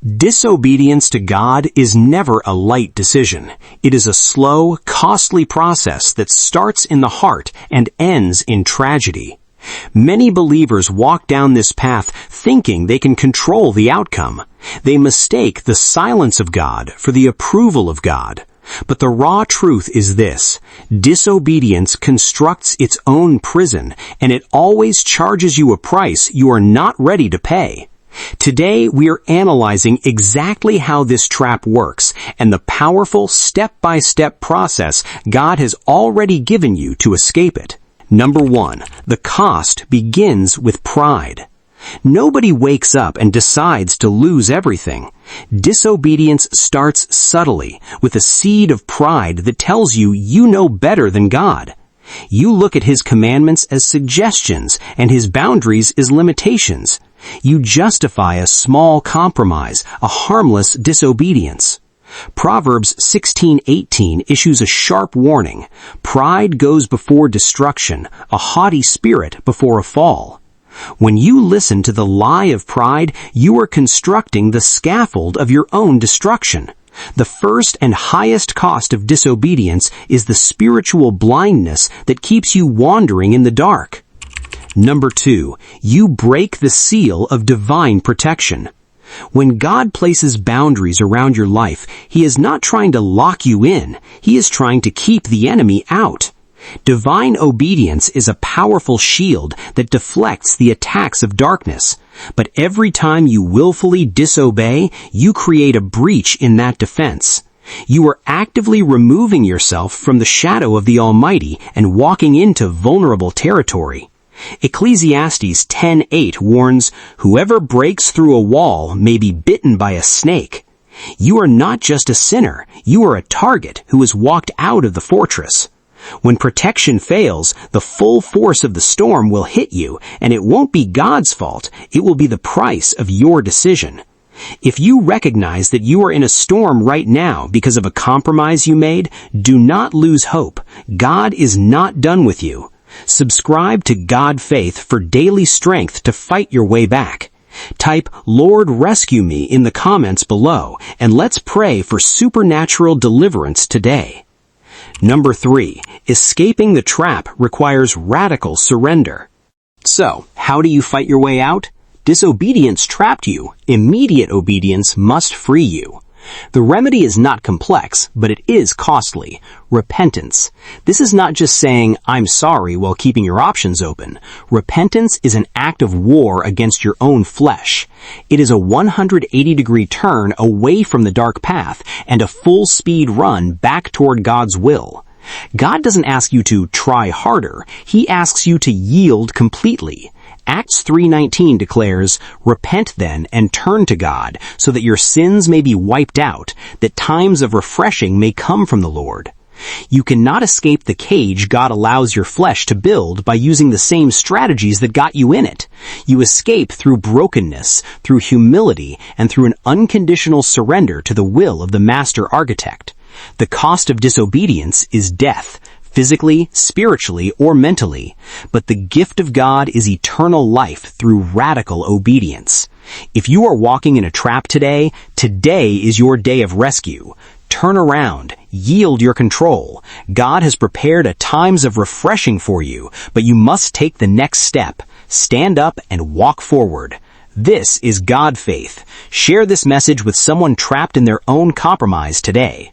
Disobedience to God is never a light decision. It is a slow, costly process that starts in the heart and ends in tragedy. Many believers walk down this path thinking they can control the outcome. They mistake the silence of God for the approval of God. But the raw truth is this: disobedience constructs its own prison, and it always charges you a price you are not ready to pay. Today, we are analyzing exactly how this trap works and the powerful step-by-step process God has already given you to escape it. Number 1, the cost begins with pride. Nobody wakes up and decides to lose everything. Disobedience starts subtly with a seed of pride that tells you you know better than God. You look at His commandments as suggestions and His boundaries as limitations. You justify a small compromise, a harmless disobedience. Proverbs 16:18 issues a sharp warning. Pride goes before destruction, a haughty spirit before a fall. When you listen to the lie of pride, you are constructing the scaffold of your own destruction. The first and highest cost of disobedience is the spiritual blindness that keeps you wandering in the dark. Number 2, you break the seal of divine protection. When God places boundaries around your life, He is not trying to lock you in. He is trying to keep the enemy out. Divine obedience is a powerful shield that deflects the attacks of darkness. But every time you willfully disobey, you create a breach in that defense. You are actively removing yourself from the shadow of the Almighty and walking into vulnerable territory. Ecclesiastes 10:8 warns, "Whoever breaks through a wall may be bitten by a snake." You are not just a sinner, you are a target who has walked out of the fortress. When protection fails, the full force of the storm will hit you, and it won't be God's fault, it will be the price of your decision. If you recognize that you are in a storm right now because of a compromise you made, do not lose hope. God is not done with you. Subscribe to God Faith for daily strength to fight your way back. Type "Lord, rescue me" in the comments below, and let's pray for supernatural deliverance today. Number 3, escaping the trap requires radical surrender. So, how do you fight your way out? Disobedience trapped you. Immediate obedience must free you. The remedy is not complex, but it is costly. Repentance. This is not just saying, "I'm sorry," while keeping your options open. Repentance is an act of war against your own flesh. It is a 180-degree turn away from the dark path and a full-speed run back toward God's will. God doesn't ask you to try harder. He asks you to yield completely. Acts 3:19 declares, "Repent then and turn to God, so that your sins may be wiped out, that times of refreshing may come from the Lord." You cannot escape the cage God allows your flesh to build by using the same strategies that got you in it. You escape through brokenness, through humility, and through an unconditional surrender to the will of the master architect. The cost of disobedience is death, physically, spiritually, or mentally, but the gift of God is eternal life through radical obedience. If you are walking in a trap today, today is your day of rescue. Turn around, yield your control. God has prepared a times of refreshing for you, but you must take the next step. Stand up and walk forward. This is God Faith. Share this message with someone trapped in their own compromise today.